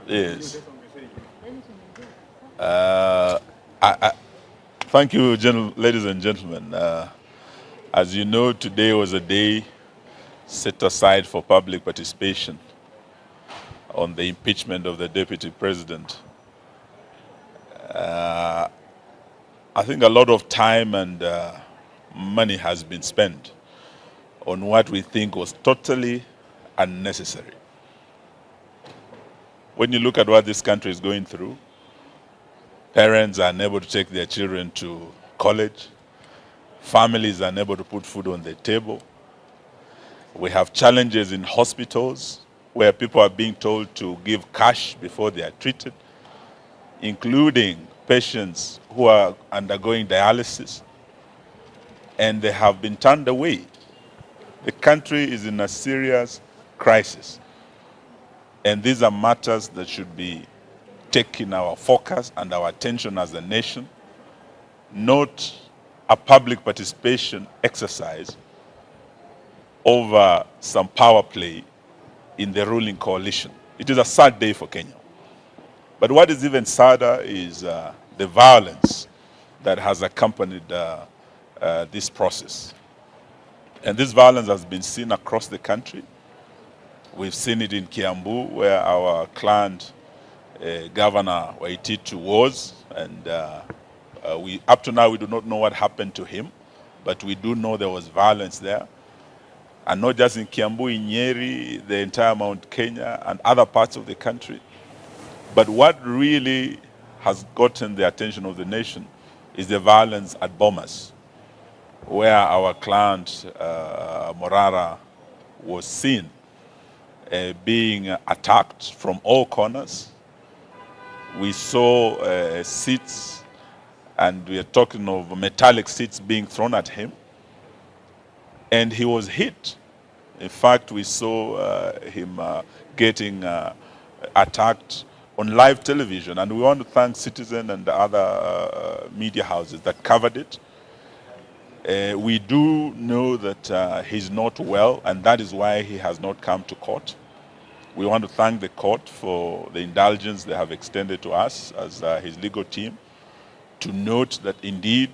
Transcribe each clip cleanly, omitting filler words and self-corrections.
Yes. Thank you, ladies and gentlemen. As you know, today was a day set aside for public participation on the impeachment of the deputy president. I think a lot of time and money has been spent on what we think was totally unnecessary. When you look at what this country is going through, parents are unable to take their children to college, families are unable to put food on the table. We have challenges in hospitals where people are being told to give cash before they are treated, including patients who are undergoing dialysis, and they have been turned away. The country is in a serious crisis, and these are matters that should be taking our focus and our attention as a nation, not a public participation exercise over some power play in the ruling coalition. It is a sad day for Kenya. But what is even sadder is the violence that has accompanied this process. And this violence has been seen across the country. We've seen it in Kiambu, where our client, Governor Waititu, was. And up to now, we do not know what happened to him, but we do know there was violence there. And not just in Kiambu, in Nyeri, the entire Mount Kenya, and other parts of the country. But what really has gotten the attention of the nation is the violence at Bomas, where our client, Morara, was seen being attacked from all corners. We saw seats, and we are talking of metallic seats being thrown at him. And he was hit. In fact, we saw him getting attacked on live television. And we want to thank Citizen and the other media houses that covered it. We do know that he's not well, and that is why he has not come to court. We want to thank the court for the indulgence they have extended to us as his legal team, to note that indeed,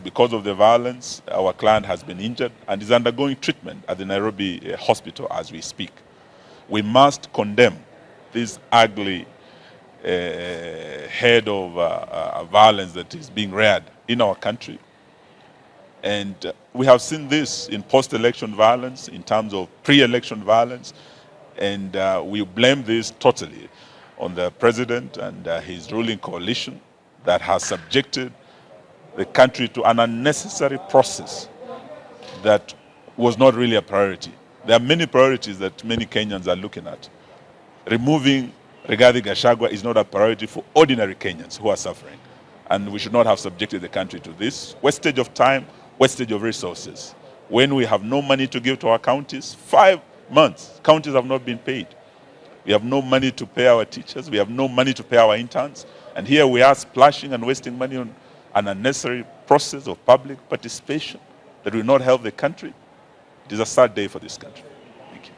because of the violence, our client has been injured and is undergoing treatment at the Nairobi hospital as we speak. We must condemn this ugly head of violence that is being reared in our country. And we have seen this in post-election violence, in terms of pre-election violence, and we blame this totally on the president and his ruling coalition that has subjected the country to an unnecessary process that was not really a priority. There are many priorities that many Kenyans are looking at. Removing Rigathi Gachagua is not a priority for ordinary Kenyans who are suffering. And we should not have subjected the country to this wastage of time, wastage of resources. When we have no money to give to our counties, 5 months, counties have not been paid. We have no money to pay our teachers. We have no money to pay our interns. And here we are splashing and wasting money on an unnecessary process of public participation that will not help the country. It is a sad day for this country. Thank you.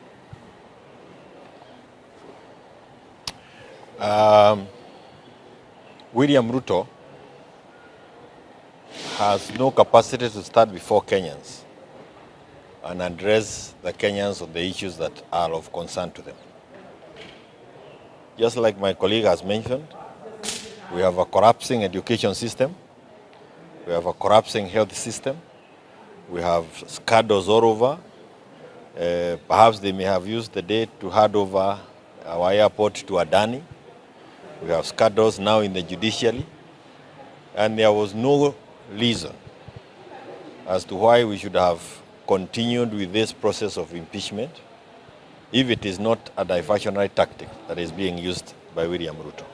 William Ruto has no capacity to stand before Kenyans and address the Kenyans on the issues that are of concern to them. Just like my colleague has mentioned, we have a collapsing education system. We have a collapsing health system. We have scandals all over. Perhaps they may have used the day to hand over our airport to Adani. We have scandals now in the judiciary. And there was no reason as to why we should have continued with this process of impeachment if it is not a diversionary tactic that is being used by William Ruto.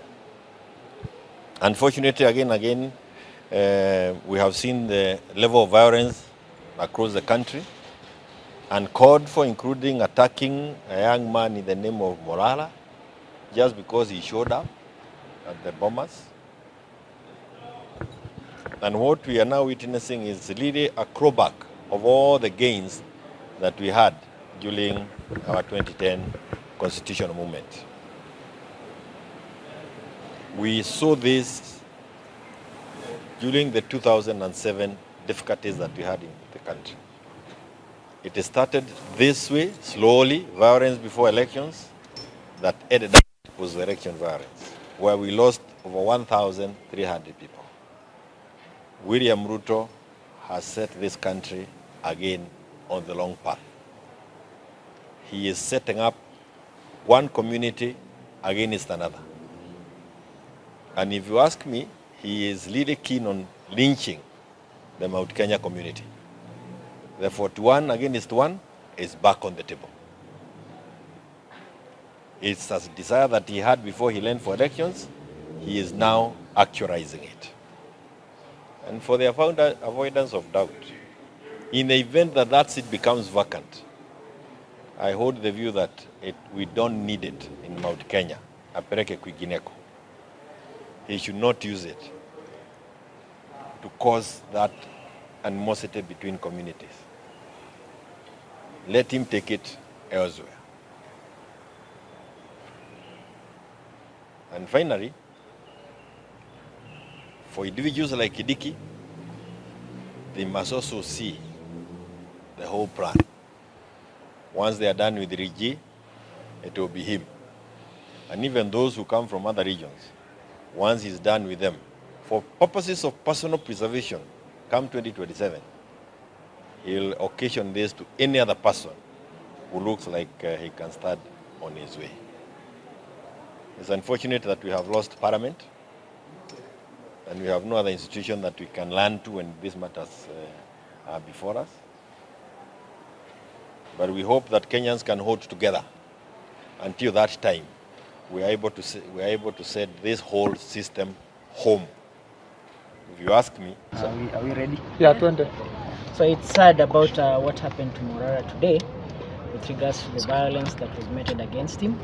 Unfortunately, again, we have seen the level of violence across the country and called for, including attacking a young man in the name of Morara just because he showed up at the Bomas. And what we are now witnessing is really a clawback of all the gains that we had during our 2010 constitutional movement. We saw this during the 2007 difficulties that we had in the country. It started this way, slowly, violence before elections, that ended up was election violence, where we lost over 1,300 people. William Ruto has set this country again on the long path. He is setting up one community against another. And if you ask me, he is really keen on lynching the Mount Kenya community. The 41 against 1 is back on the table. It's a desire that he had before he ran for elections. He is now actualizing it. And for the avoidance of doubt, in the event that that seat becomes vacant, I hold the view that we don't need it in Mount Kenya. Apeleke kwingineko. He should not use it to cause that animosity between communities. Let him take it elsewhere. And finally, for individuals like Kidiki, they must also see the whole plan. Once they are done with Rigi, it will be him. And even those who come from other regions, once he's done with them, for purposes of personal preservation, come 2027, he'll occasion this to any other person who looks like he can start on his way. It's unfortunate that we have lost Parliament, and we have no other institution that we can learn to when these matters are before us. But we hope that Kenyans can hold together until that time. We are able to set this whole system home. If you ask me. Are we ready? Yeah, 20. So it's sad about what happened to Morara today with regards to the violence that was meted against him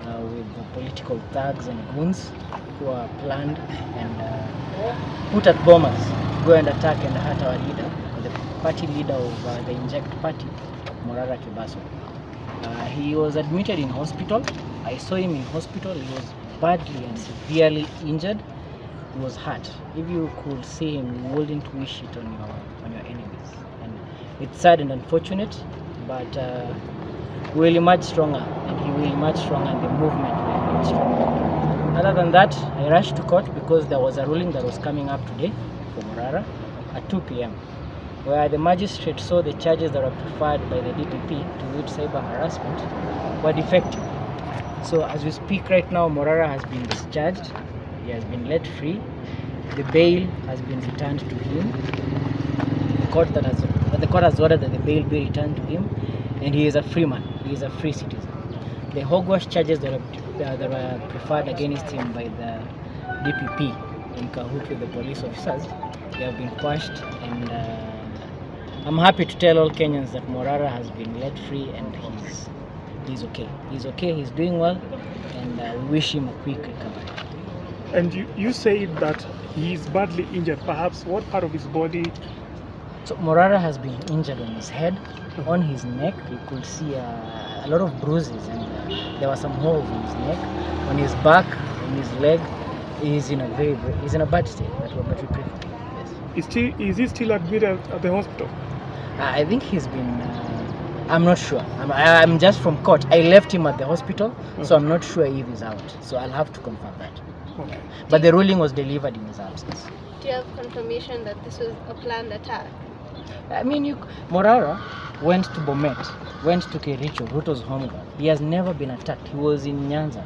with the political thugs and goons who are planned and put at Bomas to go and attack and hurt our leader, the party leader of the Inject Party, Morara Kebaso. He was admitted in hospital. I saw him in hospital. He was badly and severely injured. He was hurt. If you could see him, you wouldn't wish it on your enemies. And it's sad and unfortunate, but we will emerge stronger, and he will emerge stronger, and the movement will emerge stronger. Other than that, I rushed to court because there was a ruling that was coming up today for Morara at 2 p.m. where the magistrate saw the charges that were preferred by the DPP, to which cyber harassment, were defective. So as we speak right now, Morara has been discharged. He has been let free. The bail has been returned to him. The court has ordered that the bail be returned to him, and he is a free man. He is a free citizen. The hogwash charges that were preferred against him by the DPP in cahoot with the police officers, they have been quashed, and I'm happy to tell all Kenyans that Morara has been let free and he's okay. He's okay, he's doing well, and we wish him a quick recovery. And you said that he is badly injured. Perhaps what part of his body? So Morara has been injured on his head, on his neck. You could see a lot of bruises, and there were some holes in his neck, on his back, on his leg. He's in a bad state. But we pray for him. Yes. Is he still admitted at the hospital? I think he's been. I'm not sure. I'm just from court. I left him at the hospital, so I'm not sure if he's out. So I'll have to confirm that. Okay. But the ruling was delivered in his absence. Do you have confirmation that this was a planned attack? I mean, Morara went to Bomet, went to Kericho, Ruto's homeground. He has never been attacked. He was in Nyanza.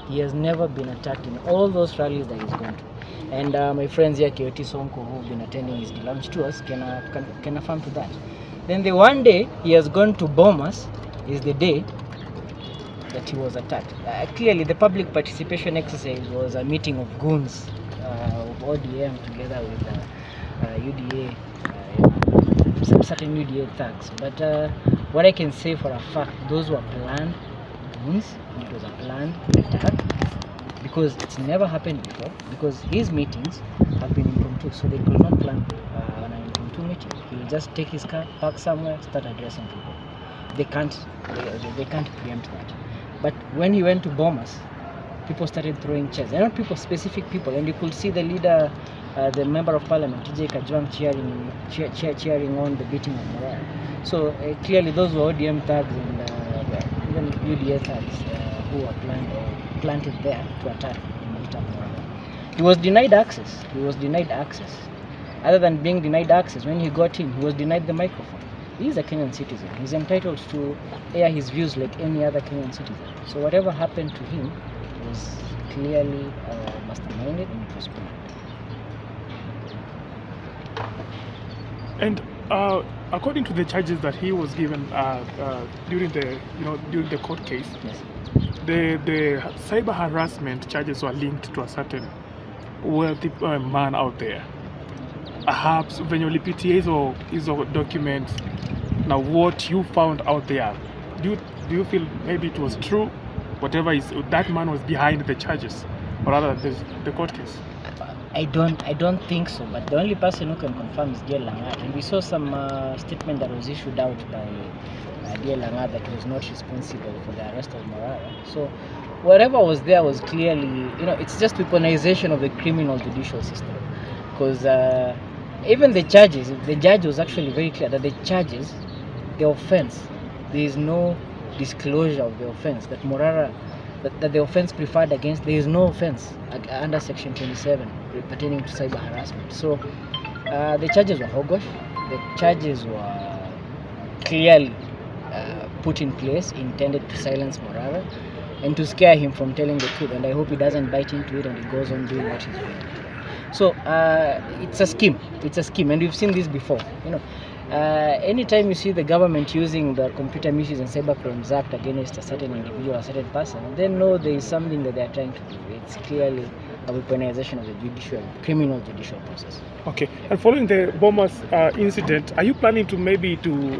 He has never been attacked in all those rallies that he's gone to. And my friends here, Kioti Sonko, who've been attending his launch tours, can affirm to that. Then the one day he has gone to Bomas is the day that he was attacked. Clearly, the public participation exercise was a meeting of goons of ODM together with UDA, some certain UDA thugs. But what I can say for a fact, those were planned goons. It was a planned attack because it's never happened before. Because his meetings have been impromptu, so they could not plan an impromptu meeting. He will just take his car, park somewhere, start addressing people. They can't preempt that. But when he went to Bomas, people started throwing chairs. They're not people, specific people, and you could see the leader, the member of parliament, TJ Kajwang, cheering on the beating of Morara. So clearly those were ODM thugs and even UDA thugs who were planted there to attack and beat up Morara. He was denied access. Other than being denied access, when he got in, he was denied the microphone. He is a Kenyan citizen. He's entitled to air his views like any other Kenyan citizen. So whatever happened to him was clearly masterminded and it was planned. And according to the charges that he was given during the court case, Yes. the cyber harassment charges were linked to a certain wealthy man out there. Perhaps when you repeat his documents, now what you found out there, do you feel maybe it was true, whatever is that man was behind the charges, or rather the court case? I don't think so, but the only person who can confirm is Dear Langat, and we saw some statement that was issued out by Dear Langat that he was not responsible for the arrest of Morara. So whatever was there was clearly, it's just weaponization of the criminal judicial system, because even the charges, the judge was actually very clear that the charges, the offense, there is no disclosure of the offense, that Morara, that the offense preferred against, there is no offense under section 27 pertaining to cyber harassment. So the charges were hogwash. The charges were clearly put in place, intended to silence Morara and to scare him from telling the truth, and I hope he doesn't bite into it and he goes on doing what he's doing. So it's a scheme, and we've seen this before. Anytime you see the government using the Computer Misuse and Cybercrimes Act against a certain individual, a certain person, they know there is something that they are trying to do. It's clearly a weaponization of the criminal judicial process. Okay, and following the Bomas incident, are you planning to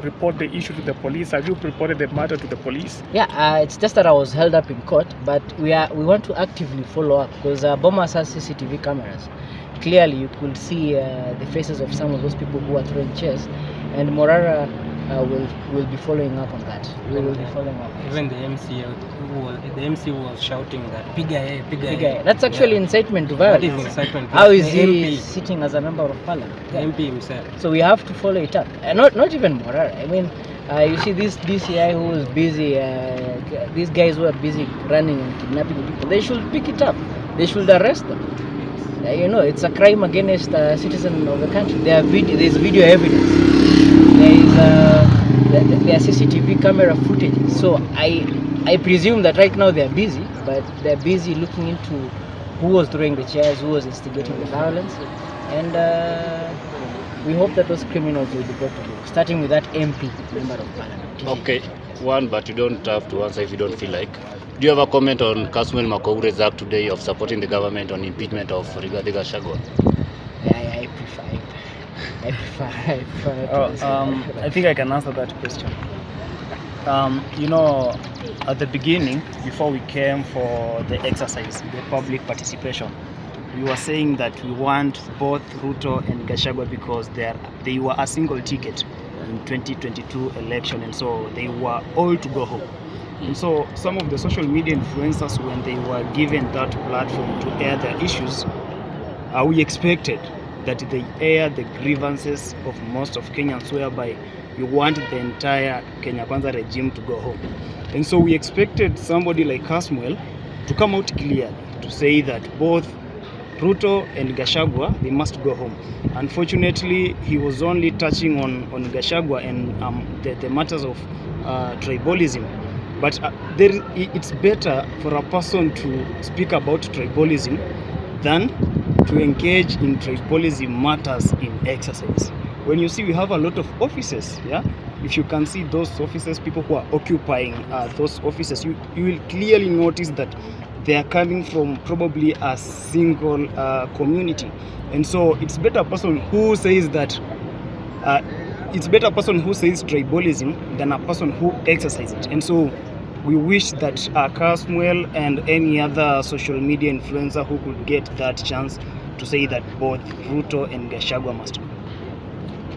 report the issue to the police? Have you reported the matter to the police? Yeah, it's just that I was held up in court, but we want to actively follow up, because Bomas has CCTV cameras. Clearly, you could see the faces of some of those people who are throwing chairs, and Morara will be following up on that. We will be following up. Even the MC was shouting that piga hai. That's actually incitement to violence. That is incitement. How is he MP sitting as a member of parliament? The MP himself. So we have to follow it up. Not even Morara. I mean, you see this DCI who was busy, these guys who are busy running and kidnapping people, they should pick it up. They should arrest them. It's a crime against a citizen of the country. There is video evidence. There are CCTV camera footage. So I presume that right now they are busy, but they are busy looking into who was throwing the chairs, who was instigating the violence, and we hope that those criminals will be brought to book, starting with that MP, member of parliament. Okay, but you don't have to answer if you don't feel like. Do you have a comment on Kasmuel Makoure's act today of supporting the government on impeachment of Rigathi Gachagua? I prefer not to answer I think I can answer that question. At the beginning, before we came for the exercise, the public participation, we were saying that we want both Ruto and Gachagua because they were a single ticket in 2022 election, and so they were all to go home. And so some of the social media influencers, when they were given that platform to air their issues, we expected that they air the grievances of most of Kenyans, whereby you want the entire Kenya Kwanza regime to go home. And so we expected somebody like Kasmuel to come out clearly to say that both Ruto and Gachagua, they must go home. Unfortunately, he was only touching on Gachagua and the matters of tribalism. But it's better for a person to speak about tribalism than to engage in tribalism matters in exercise. When you see we have a lot of offices, if you can see those offices, people who are occupying those offices, you will clearly notice that they are coming from probably a single community. And so it's better a person who says that tribalism than a person who exercises it. And so we wish that Kasmuel and any other social media influencer who could get that chance to say that both Ruto and Gachagua must go.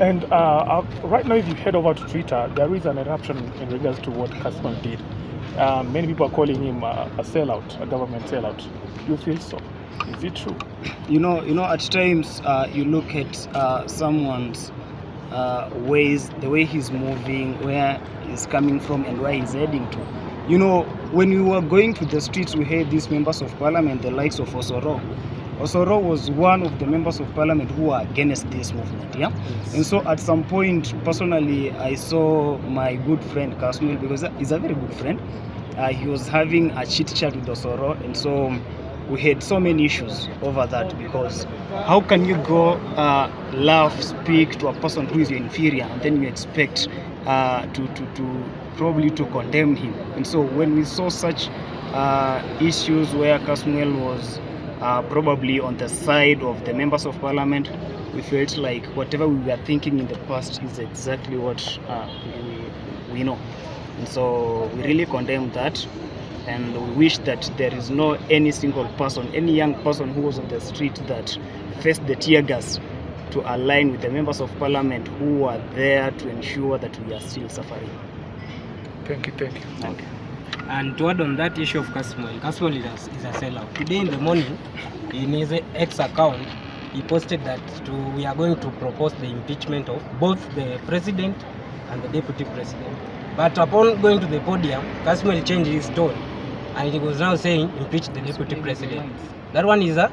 And right now, if you head over to Twitter, there is an eruption in regards to what Kasmuel did. Many people are calling him a sellout, a government sellout. Do you feel so? Is it true? You know, at times you look at someone's ways, the way he's moving, where he's coming from, and where he's heading to. You know, when we were going to the streets, we had these members of parliament, the likes of Osoro. Osoro was one of the members of parliament who were against this movement, yeah? Yes. And so at some point, personally, I saw my good friend Kasmuel, because he's a very good friend. He was having a chit chat with Osoro, and so we had so many issues over that, because how can you go laugh, speak to a person who is your inferior, and then you expect to probably to condemn him? And so when we saw such issues where Kasmuel was probably on the side of the members of parliament, we felt like whatever we were thinking in the past is exactly what we know. And so we really condemn that, and we wish that there is no any single person, any young person who was on the street that faced the tear gas to align with the members of parliament who are there to ensure that we are still suffering. Thank you. Okay. And to add on that issue of Kasmuel is a sellout. Today in the morning, in his X account, he posted that we are going to propose the impeachment of both the president and the deputy president. But upon going to the podium, Kasmuel changed his tone, and he was now saying impeach the deputy president. That one is a